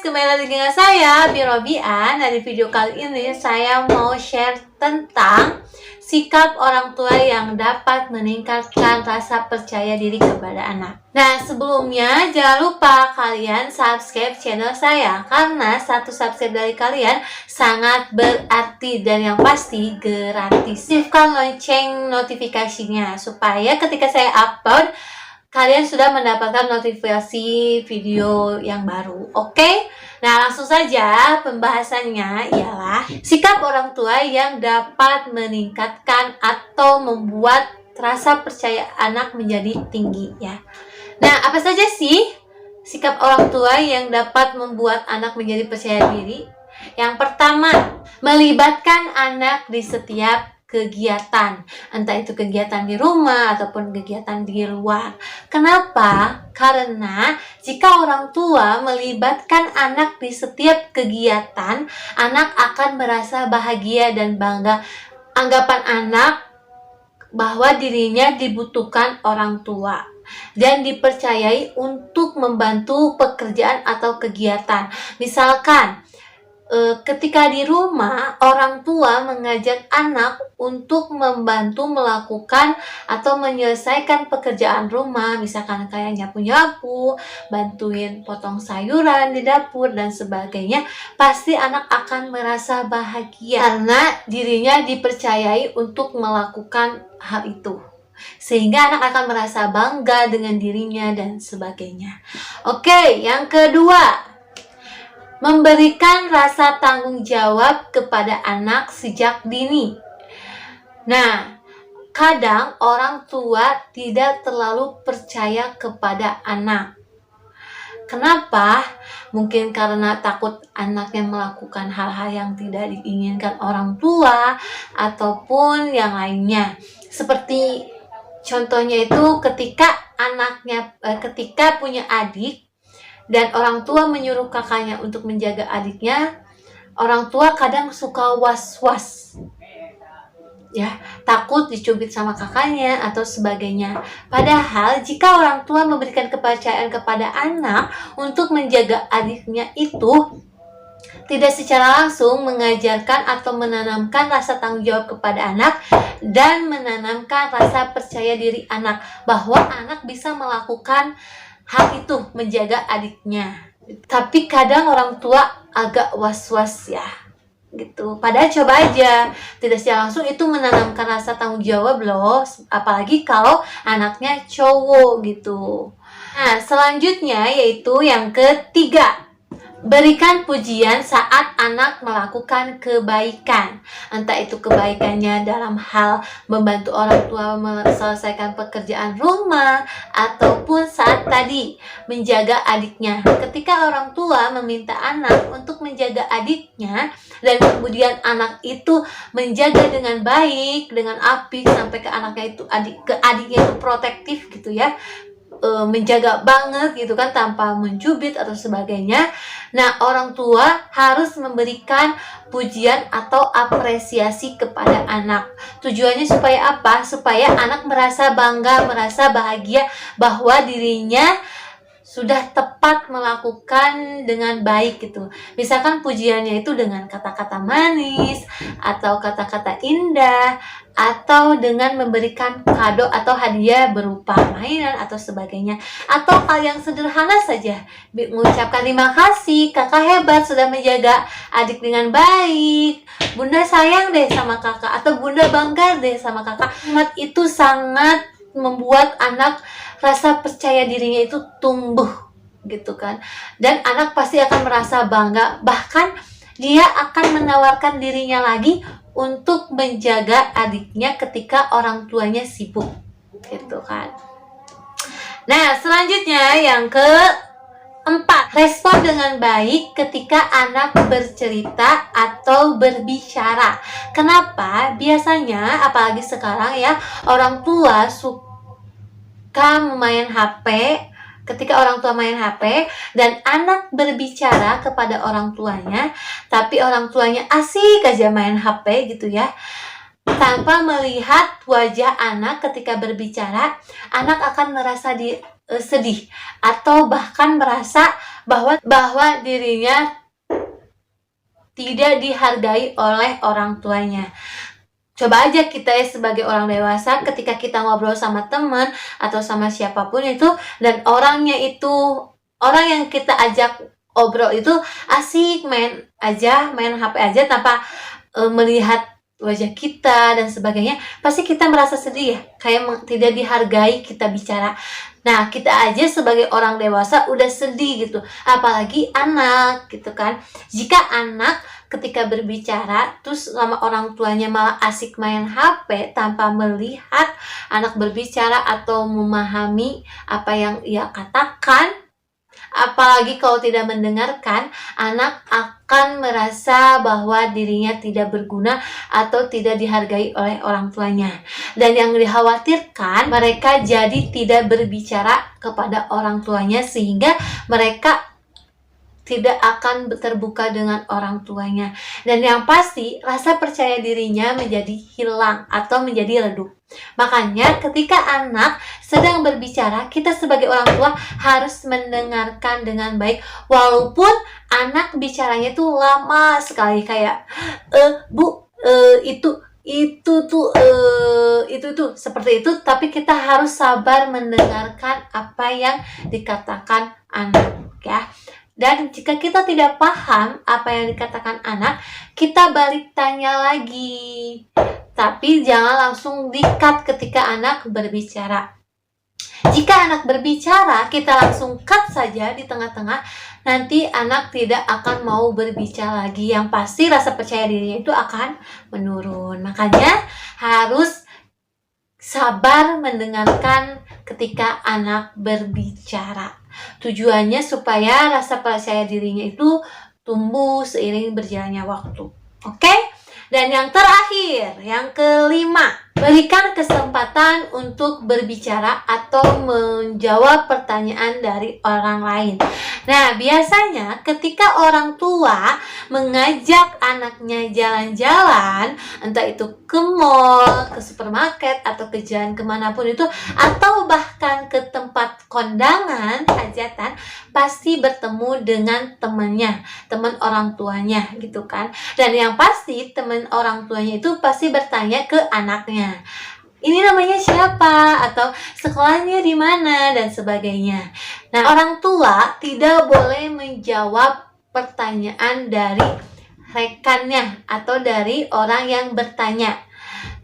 kembali lagi dengan saya Birobian. Nah, di video kali ini saya mau share tentang sikap orang tua yang dapat meningkatkan rasa percaya diri kepada anak. Nah, sebelumnya jangan lupa kalian subscribe channel saya, karena satu subscribe dari kalian sangat berarti dan yang pasti gratis. Aktifkan lonceng notifikasinya supaya ketika saya upload kalian sudah mendapatkan notifikasi video yang baru. Oke? Nah, langsung saja pembahasannya ialah sikap orang tua yang dapat meningkatkan atau membuat rasa percaya anak menjadi tinggi ya. Nah, apa saja sih sikap orang tua yang dapat membuat anak menjadi percaya diri? Yang pertama, melibatkan anak di setiap kegiatan, entah itu kegiatan di rumah ataupun kegiatan di luar. Kenapa? Karena jika orang tua melibatkan anak di setiap kegiatan, anak akan merasa bahagia dan bangga. Anggapan anak bahwa dirinya dibutuhkan orang tua dan dipercayai untuk membantu pekerjaan atau kegiatan. Misalkan ketika di rumah, orang tua mengajak anak untuk membantu melakukan atau menyelesaikan pekerjaan rumah, misalkan kayak nyapu-nyapu, bantuin potong sayuran di dapur dan sebagainya, pasti anak akan merasa bahagia karena dirinya dipercayai untuk melakukan hal itu. Sehingga anak akan merasa bangga dengan dirinya dan sebagainya. Oke, yang kedua, memberikan rasa tanggung jawab kepada anak sejak dini. Nah, kadang orang tua tidak terlalu percaya kepada anak. Kenapa? Mungkin karena takut anaknya melakukan hal-hal yang tidak diinginkan orang tua ataupun yang lainnya. Seperti contohnya itu ketika punya adik dan orang tua menyuruh kakaknya untuk menjaga adiknya, orang tua kadang suka was-was, ya, takut dicubit sama kakaknya atau sebagainya. Padahal jika orang tua memberikan kepercayaan kepada anak untuk menjaga adiknya itu, tidak secara langsung mengajarkan atau menanamkan rasa tanggung jawab kepada anak dan menanamkan rasa percaya diri anak bahwa anak bisa melakukan hal itu, menjaga adiknya. Tapi kadang orang tua agak was-was ya gitu. Padahal coba aja, tidak secara langsung itu menanamkan rasa tanggung jawab loh, apalagi kalau anaknya cowok gitu. Nah, selanjutnya yaitu yang ketiga, berikan pujian saat anak melakukan kebaikan. Entah itu kebaikannya dalam hal membantu orang tua menyelesaikan pekerjaan rumah, ataupun saat tadi menjaga adiknya. Ketika orang tua meminta anak untuk menjaga adiknya, dan kemudian anak itu menjaga dengan baik, dengan apik sampai ke anaknya itu adiknya itu protektif gitu ya, menjaga banget gitu kan, tanpa mencubit atau sebagainya. Nah, orang tua harus memberikan pujian atau apresiasi kepada anak. Tujuannya supaya apa? Supaya anak merasa bangga, merasa bahagia bahwa dirinya sudah tepat melakukan dengan baik gitu. Misalkan pujiannya itu dengan kata-kata manis, atau kata-kata indah, atau dengan memberikan kado atau hadiah berupa mainan atau sebagainya. Atau hal yang sederhana saja, mengucapkan terima kasih, kakak hebat sudah menjaga adik dengan baik, bunda sayang deh sama kakak, atau bunda bangga deh sama kakak. Kalimat itu sangat membuat anak rasa percaya dirinya itu tumbuh gitu kan, dan anak pasti akan merasa bangga, bahkan dia akan menawarkan dirinya lagi untuk menjaga adiknya ketika orang tuanya sibuk gitu kan. Nah, selanjutnya yang keempat, respon dengan baik ketika anak bercerita atau berbicara. Kenapa? Biasanya apalagi sekarang ya, orang tua suka main HP. Ketika orang tua main HP dan anak berbicara kepada orang tuanya, tapi orang tuanya asik aja main HP gitu ya, tanpa melihat wajah anak ketika berbicara, anak akan merasa sedih atau bahkan merasa bahwa dirinya tidak dihargai oleh orang tuanya. Coba aja kita ya sebagai orang dewasa, ketika kita ngobrol sama teman atau sama siapapun itu, dan orang yang kita ajak obrol itu asik main HP aja tanpa melihat wajah kita dan sebagainya, pasti kita merasa sedih ya, kayak tidak dihargai kita bicara. Nah, kita aja sebagai orang dewasa udah sedih gitu, apalagi anak gitu kan. Jika anak ketika berbicara terus sama orang tuanya malah asik main HP tanpa melihat anak berbicara atau memahami apa yang ia katakan, apalagi kalau tidak mendengarkan, anak akan merasa bahwa dirinya tidak berguna atau tidak dihargai oleh orang tuanya. Dan yang dikhawatirkan, mereka jadi tidak berbicara kepada orang tuanya sehingga mereka tidak akan terbuka dengan orang tuanya. Dan yang pasti, rasa percaya dirinya menjadi hilang atau menjadi redup. Makanya ketika anak sedang berbicara, kita sebagai orang tua harus mendengarkan dengan baik. Walaupun anak bicaranya itu lama sekali, kayak Bu, itu seperti itu, tapi kita harus sabar mendengarkan apa yang dikatakan anak, ya. Dan jika kita tidak paham apa yang dikatakan anak, kita balik tanya lagi. Tapi jangan langsung di-cut ketika anak berbicara. Jika anak berbicara, kita langsung cut saja di tengah-tengah, nanti anak tidak akan mau berbicara lagi. Yang pasti rasa percaya dirinya itu akan menurun. Makanya harus sabar mendengarkan ketika anak berbicara. Tujuannya supaya rasa percaya dirinya itu tumbuh seiring berjalannya waktu. Oke? Dan yang terakhir, yang kelima, berikan kesempatan untuk berbicara atau menjawab pertanyaan dari orang lain. Nah, biasanya ketika orang tua mengajak anaknya jalan-jalan, entah itu ke mall, ke supermarket, atau ke jalan kemanapun itu, atau bahkan ke tempat kondangan, hajatan, pasti bertemu dengan temannya, teman orang tuanya gitu kan. Dan yang pasti teman orang tuanya itu pasti bertanya ke anaknya, ini namanya siapa, atau sekolahnya di mana, dan sebagainya. Nah, orang tua tidak boleh menjawab pertanyaan dari rekannya atau dari orang yang bertanya,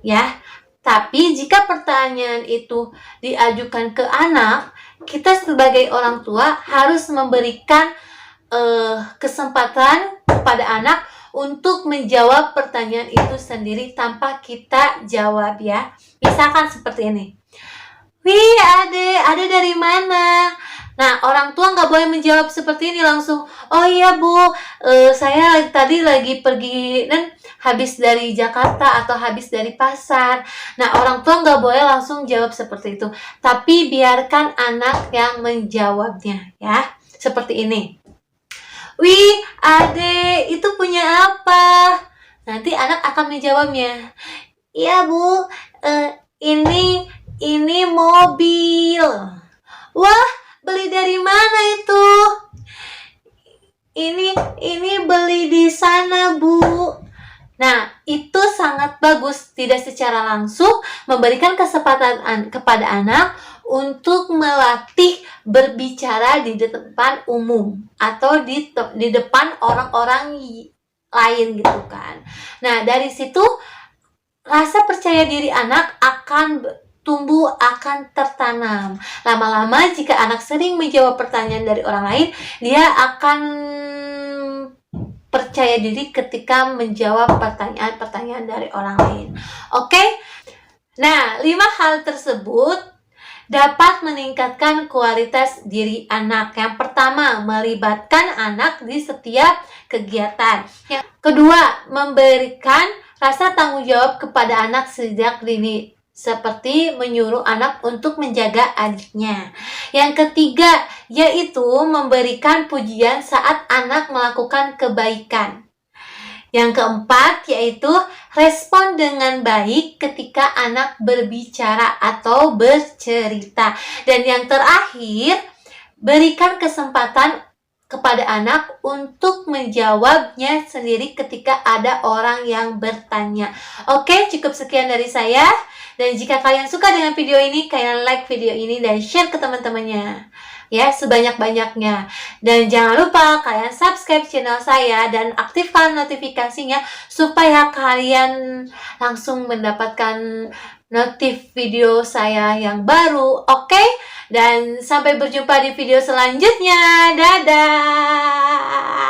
ya. Tapi jika pertanyaan itu diajukan ke anak, kita sebagai orang tua harus memberikan kesempatan kepada anak untuk menjawab pertanyaan itu sendiri tanpa kita jawab, ya. Misalkan seperti ini. Wih, ade dari mana? Nah, orang tua nggak boleh menjawab seperti ini langsung. Oh iya Bu, saya tadi lagi pergi dan habis dari Jakarta atau habis dari pasar. Nah, orang tua nggak boleh langsung jawab seperti itu. Tapi biarkan anak yang menjawabnya, ya. Seperti ini. Wih, ade, itu punya apa? Nanti anak akan menjawabnya. Iya Bu, ini mobil. Wah, beli dari mana itu? Ini beli di sana Bu. Nah, itu sangat bagus. Tidak secara langsung memberikan kesempatan kepada anak untuk melatih berbicara di depan umum atau di depan orang-orang lain gitu kan. Nah, dari situ rasa percaya diri anak akan tumbuh, akan tertanam. Lama-lama jika anak sering menjawab pertanyaan dari orang lain, dia akan percaya diri ketika menjawab pertanyaan-pertanyaan dari orang lain. Oke? Nah, 5 hal tersebut dapat meningkatkan kualitas diri anak. Yang pertama, melibatkan anak di setiap kegiatan. Yang kedua, memberikan rasa tanggung jawab kepada anak sejak dini, seperti menyuruh anak untuk menjaga adiknya. Yang ketiga, yaitu memberikan pujian saat anak melakukan kebaikan. Yang keempat yaitu respon dengan baik ketika anak berbicara atau bercerita. Dan yang terakhir, berikan kesempatan kepada anak untuk menjawabnya sendiri ketika ada orang yang bertanya. Oke, cukup sekian dari saya. Dan jika kalian suka dengan video ini, kalian like video ini dan share ke teman-temannya. Ya, sebanyak-banyaknya. Dan jangan lupa kalian subscribe channel saya dan aktifkan notifikasinya supaya kalian langsung mendapatkan notif video saya yang baru. Oke? Dan sampai berjumpa di video selanjutnya. Dadah!